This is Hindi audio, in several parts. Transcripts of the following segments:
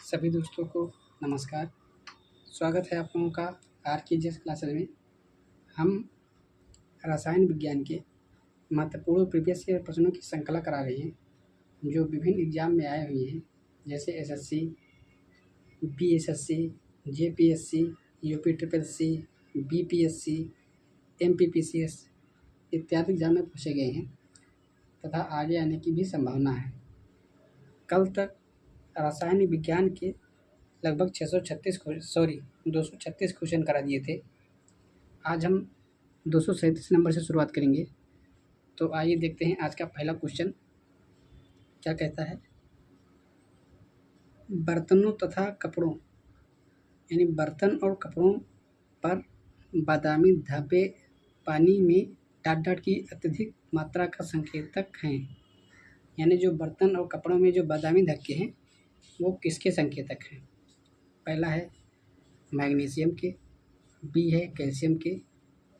सभी दोस्तों को नमस्कार। स्वागत है आप लोगों का आरकेजीएस क्लासेस में। हम रसायन विज्ञान के महत्वपूर्ण प्रीवियस ईयर प्रश्नों की श्रृंखला करा रहे हैं, जो विभिन्न एग्जाम में आए हुए हैं, जैसे SSC, BSSC, JPSC, UP triple C, BPSC, MPPCS इत्यादि एग्जाम में पूछे गए हैं तथा आगे आने की भी संभावना है। कल तक रसायन विज्ञान के लगभग 236 क्वेश्चन करा दिए थे। आज हम 237 नंबर से शुरुआत करेंगे। तो आइए देखते हैं आज का पहला क्वेश्चन क्या कहता है। बर्तनों तथा कपड़ों यानी बर्तन और कपड़ों पर बादामी धब्बे पानी में डाट की अत्यधिक मात्रा का संकेतक हैं। यानी जो बर्तन और कपड़ों में जो बादामी धब्बे हैं वो किसके संकेतक हैं? पहला है मैग्नीशियम के, बी है कैल्शियम के,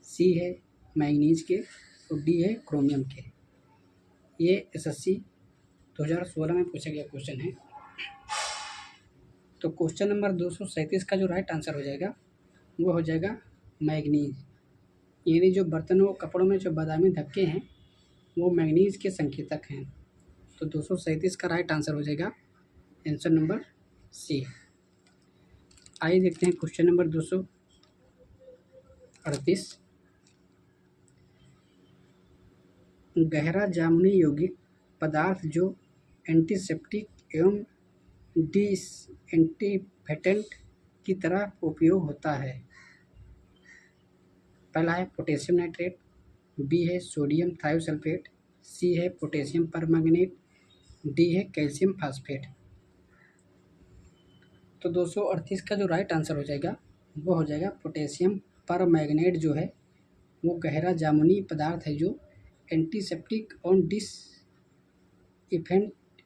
सी है मैंगनीज के और डी है क्रोमियम के। ये एसएससी 2016 में पूछा गया क्वेश्चन है। तो क्वेश्चन नंबर 237 का जो राइट आंसर हो जाएगा वो हो जाएगा मैंगनीज। यानी जो बर्तनों और कपड़ों में जो बादामी धब्बे हैं वो मैंगनीज के संकेतक हैं। तो 237 का राइट आंसर हो जाएगा आंसर नंबर सी। आइए देखते हैं क्वेश्चन नंबर 238। गहरा जामुनी यौगिक पदार्थ जो एंटीसेप्टिक एवं एंटीफेटेंट की तरह उपयोग होता है। पहला है पोटेशियम नाइट्रेट, बी है सोडियम थायोसल्फेट, सी है पोटेशियम परमैंगनेट, डी है कैल्शियम फास्फेट। तो 238 का जो राइट आंसर हो जाएगा वो हो जाएगा पोटेशियम परमैंगनेट। जो है वो गहरा जामुनी पदार्थ है जो एंटीसेप्टिक और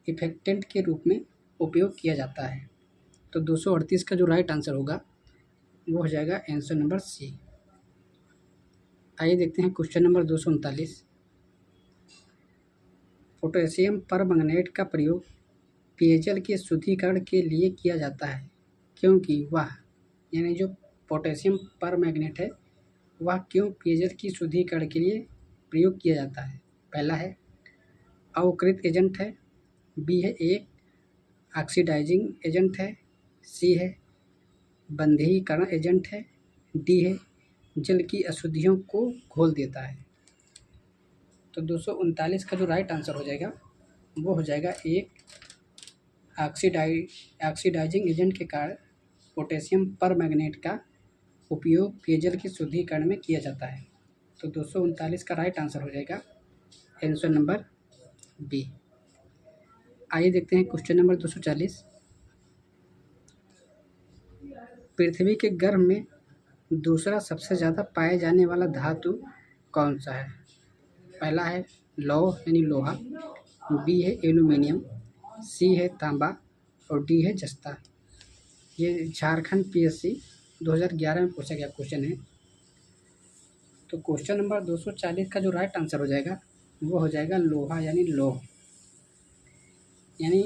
इफेक्टेंट के रूप में उपयोग किया जाता है। तो 238 का जो राइट आंसर होगा वो हो जाएगा आंसर नंबर सी। आइए देखते हैं क्वेश्चन नंबर 239। पोटेशियम परमैंगनेट का प्रयोग पेयजल के शुद्धिकरण के लिए किया जाता है, क्योंकि वह यानी जो पोटेशियम परमैंगनेट है वह क्यों पेयजल की शुद्धिकरण के लिए प्रयोग किया जाता है? पहला है अवकृत एजेंट है, बी है एक ऑक्सीडाइजिंग एजेंट है, सी है बंधीकरण एजेंट है, डी है जल की अशुद्धियों को घोल देता है। तो 239 का जो राइट आंसर हो जाएगा वो हो जाएगा एक ऑक्सीडाइजिंग एजेंट के कारण पोटेशियम परमैंगनेट का उपयोग पेयजल की शुद्धिकरण में किया जाता है। तो 239 का राइट आंसर हो जाएगा आंसर नंबर बी। आइए देखते हैं क्वेश्चन नंबर 240। पृथ्वी के गर्भ में दूसरा सबसे ज़्यादा पाए जाने वाला धातु कौन सा है? पहला है लौह यानी लोहा, बी है एल्यूमिनियम, सी है तांबा और डी है जस्ता। ये झारखंड पीएससी 2011 में पूछा गया क्वेश्चन है। तो क्वेश्चन नंबर 240 का जो राइट आंसर हो जाएगा वो हो जाएगा लोहा यानी लौह। यानी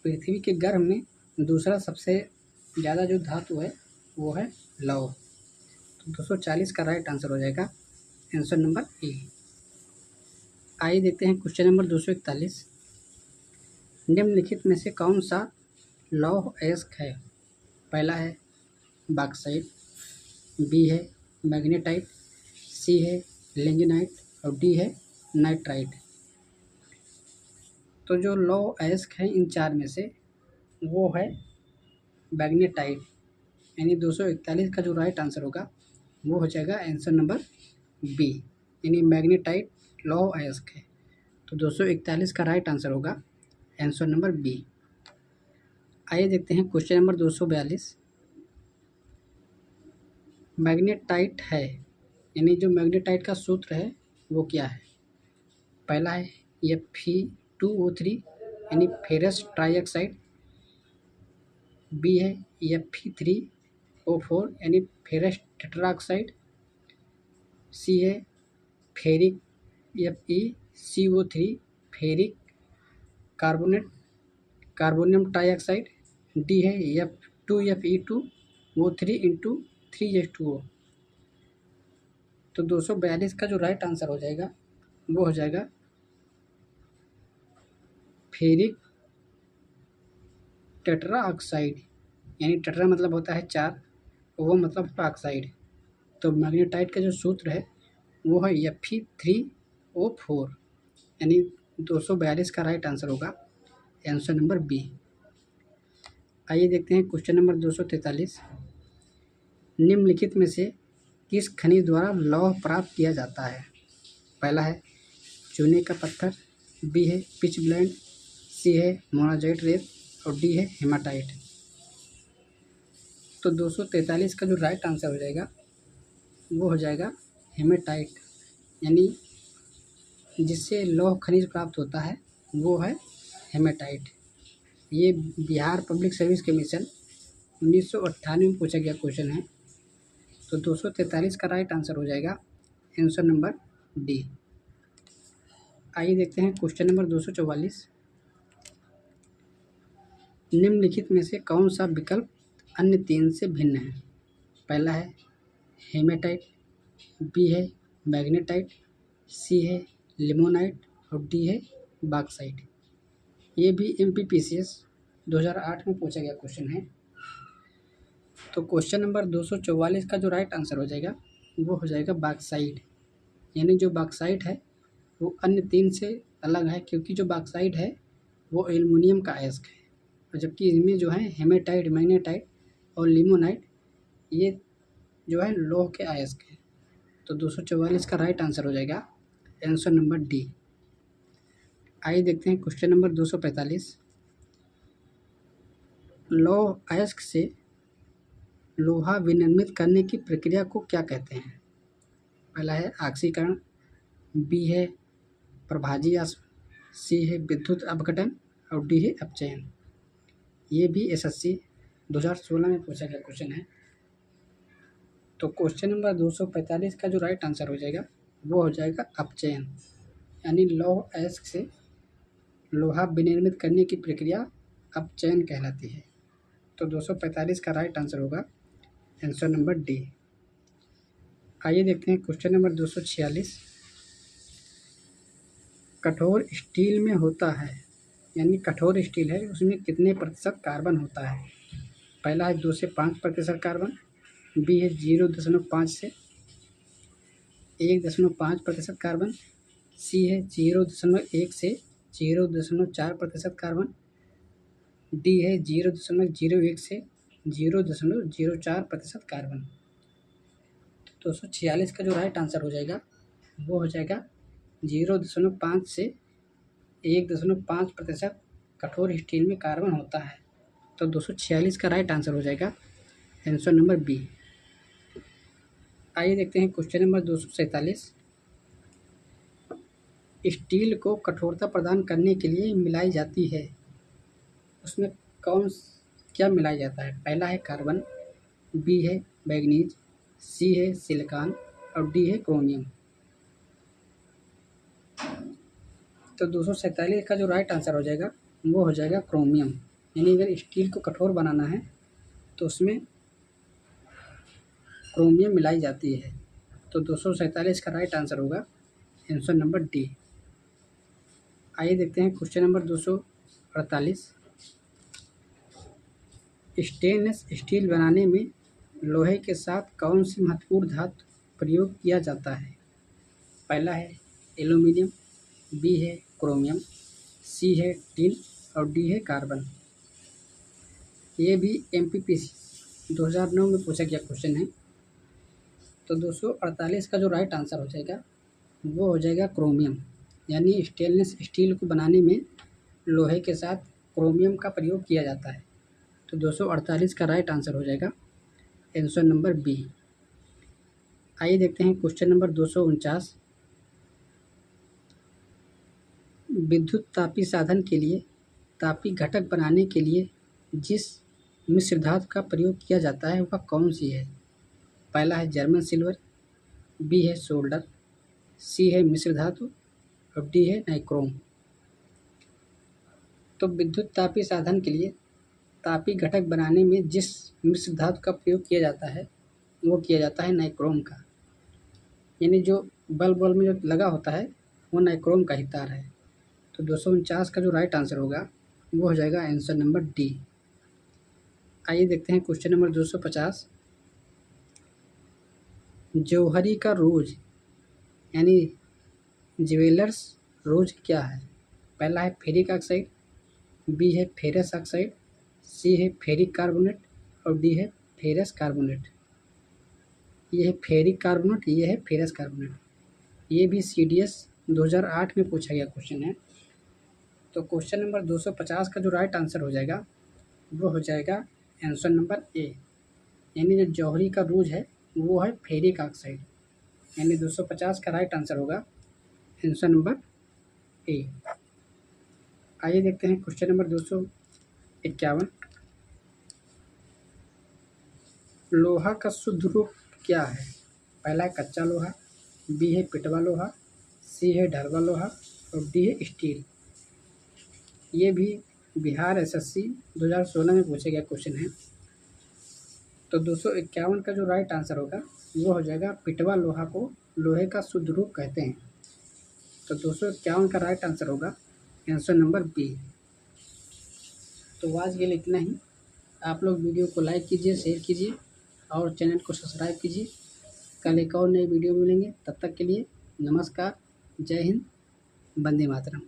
पृथ्वी के गर्भ में दूसरा सबसे ज़्यादा जो धातु है वो है लौह। तो 240 का राइट आंसर हो जाएगा आंसर नंबर ए। आइए देखते हैं क्वेश्चन नंबर 241। निम्नलिखित में से कौन सा लौह अयस्क है? पहला है बॉक्साइट, बी है मैग्नेटाइट, सी है लिग्नाइट और डी है नाइट्राइट। तो जो लौह अयस्क है इन चार में से वो है मैग्नेटाइट। यानी 241 का जो राइट आंसर होगा वो हो जाएगा आंसर नंबर बी। यानी मैग्नेटाइट लौह अयस्क है। तो 241 का राइट आंसर होगा आंसर नंबर बी। आइए देखते हैं क्वेश्चन नंबर 242। मैग्नेटाइट है यानी जो मैग्नेटाइट का सूत्र है वो क्या है? पहला है Fe2O3 यानी फेरस ट्राइऑक्साइड, बी है Fe3O4 यानी फेरस टेट्राऑक्साइड, सी है ferric FeCO3 ferric carbonate carbonium trioxide D है F2FE2 O3 × 3H2O। तो 242 का जो राइट आंसर हो जाएगा वो हो जाएगा फेरिक टेट्रा ऑक्साइड, यानी टेट्रा मतलब होता है 4, वो मतलब होता है ऑक्साइड। तो मैग्नेटाइट का जो सूत्र है वो है Fe3O4, यानी 242 का राइट आंसर होगा आंसर नंबर बी। आइए देखते हैं क्वेश्चन नंबर 243। निम्नलिखित में से किस खनिज द्वारा लौह प्राप्त किया जाता है? पहला है चूने का पत्थर, बी है पिच ब्लेंड, सी है मोनाजाइट रेत और डी है हेमाटाइट। तो 243 का जो राइट आंसर हो जाएगा वो हो जाएगा हेमाटाइट, यानी जिससे लौह खनिज प्राप्त होता है वो है हेमाटाइट। ये बिहार पब्लिक सर्विस कमीशन 1998 में पूछा गया क्वेश्चन है। तो 243 का राइट आंसर हो जाएगा आंसर नंबर डी। आइए देखते हैं क्वेश्चन नंबर 244। निम्नलिखित में से कौन सा विकल्प अन्य तीन से भिन्न है? पहला है हेमाटाइट, बी है मैग्नेटाइट, सी है लिमोनाइट और डी है बॉक्साइट। ये भी MPPCS 2008 में पूछा गया क्वेश्चन है। तो क्वेश्चन नंबर 244 का जो राइट आंसर हो जाएगा वो हो जाएगा बॉक्साइट, यानी जो बॉक्साइट है वो अन्य तीन से अलग है, क्योंकि जो बॉक्साइट है वो एल्युमिनियम का अयस्क है, और जबकि इसमें जो है हेमाटाइट, मैग्नेटाइट और लिमोनाइट ये जो है लौह के अयस्क है। तो 244 का राइट आंसर हो जाएगा आंसर नंबर डी। आइए देखते हैं क्वेश्चन नंबर 245। लौह अयस्क से लोहा विनिर्मित करने की प्रक्रिया को क्या कहते हैं? पहला है ऑक्सीकरण, बी है प्रभाजीयास्म, सी है विद्युत अपघटन और डी है अपचयन। ये भी SSC 2016 में पूछा गया क्वेश्चन है। तो क्वेश्चन नंबर 245 का जो राइट आंसर हो जाएगा वो हो जाएगा अपचयन, यानी लौह अयस्क से लोहा विनिर्मित करने की प्रक्रिया अपचयन कहलाती है। तो 245 का राइट आंसर होगा आंसर नंबर डी। आइए देखते हैं क्वेश्चन नंबर 246। कठोर स्टील में होता है, यानी कठोर स्टील है उसमें कितने प्रतिशत कार्बन होता है? पहला है 2 से 5% कार्बन, बी है 0.5 से 1.5% कार्बन, सी है 0.1 से 0.4% कार्बन, डी है 0.01 से 0.04% कार्बन। 246 का जो राइट आंसर हो जाएगा वो हो जाएगा 0.5 से 1.5% कठोर स्टील में कार्बन होता है। तो 246 का राइट आंसर हो जाएगा आंसर नंबर बी। आइए देखते हैं क्वेश्चन नंबर 247। स्टील को कठोरता प्रदान करने के लिए मिलाई जाती है, उसमें क्या मिलाया जाता है? पहला है कार्बन, बी है मैग्नीज, सी है सिलिकॉन और डी है क्रोमियम। तो 247 का जो राइट आंसर हो जाएगा वो हो जाएगा क्रोमियम, यानी अगर स्टील को कठोर बनाना है तो उसमें क्रोमियम मिलाई जाती है। तो 247 का राइट आंसर होगा आंसर नंबर डी। आइए देखते हैं क्वेश्चन नंबर 248। स्टेनलेस स्टील बनाने में लोहे के साथ कौन सी महत्वपूर्ण धातु प्रयोग किया जाता है? पहला है एल्यूमीनियम, बी है क्रोमियम, सी है टिन और डी है कार्बन। ये भी MPPC 2009 में पूछा गया क्वेश्चन है। तो 248 का जो राइट आंसर हो जाएगा वो हो जाएगा क्रोमियम, यानी स्टेनलेस स्टील को बनाने में लोहे के साथ क्रोमियम का प्रयोग किया जाता है। तो 248 का राइट आंसर हो जाएगा आंसर नंबर बी। आइए देखते हैं क्वेश्चन नंबर 249। विद्युत तापी साधन के लिए तापी घटक बनाने के लिए जिस मिश्र धातु का प्रयोग किया जाता है वह कौन सी है? पहला है जर्मन सिल्वर, बी है सोल्डर, सी है मिश्र धातु और डी है नाइक्रोम। तो विद्युत तापी साधन के लिए तापी घटक बनाने में जिस मिश्र धातु का प्रयोग किया जाता है वो किया जाता है नाइक्रोम का। यानी जो बल्ब में जो लगा होता है वो नाइक्रोम का ही तार है। तो 249 का जो राइट आंसर होगा वो हो जाएगा आंसर नंबर डी। आइए देखते हैं क्वेश्चन नंबर 250। जौहरी का रोज यानी ज्वेलर्स रोज क्या है? पहला है फेरिक ऑक्साइड, बी है फेरस ऑक्साइड, सी है फेरिक कार्बोनेट और डी है फेरस कार्बोनेट। ये है फेरिक कार्बोनेट, ये है फेरस कार्बोनेट। ये भी CDS 2008 में पूछा गया क्वेश्चन है। तो क्वेश्चन नंबर 250 का जो राइट आंसर हो जाएगा वो हो जाएगा आंसर नंबर ए। यानी जो जौहरी का रोज है वो है फेरिक ऑक्साइड। यानी 250 का राइट आंसर होगा आंसर नंबर ए। आइए देखते हैं क्वेश्चन नंबर 251। लोहा का शुद्ध रूप क्या है? पहला है कच्चा लोहा, बी है पिटवा लोहा, सी है ढलवा लोहा और डी है स्टील। ये भी बिहार SSC 2016 में पूछे गया क्वेश्चन है। तो 251 का जो राइट आंसर होगा वो हो जाएगा पिटवा लोहा को लोहे का शुद्ध रूप कहते हैं। तो 251 का राइट आंसर होगा आंसर नंबर बी। तो आज के लिए इतना ही। आप लोग वीडियो को लाइक कीजिए, शेयर कीजिए और चैनल को सब्सक्राइब कीजिए। कल एक और नई वीडियो मिलेंगे, तब तक के लिए नमस्कार, जय हिंद, वंदे मातरम।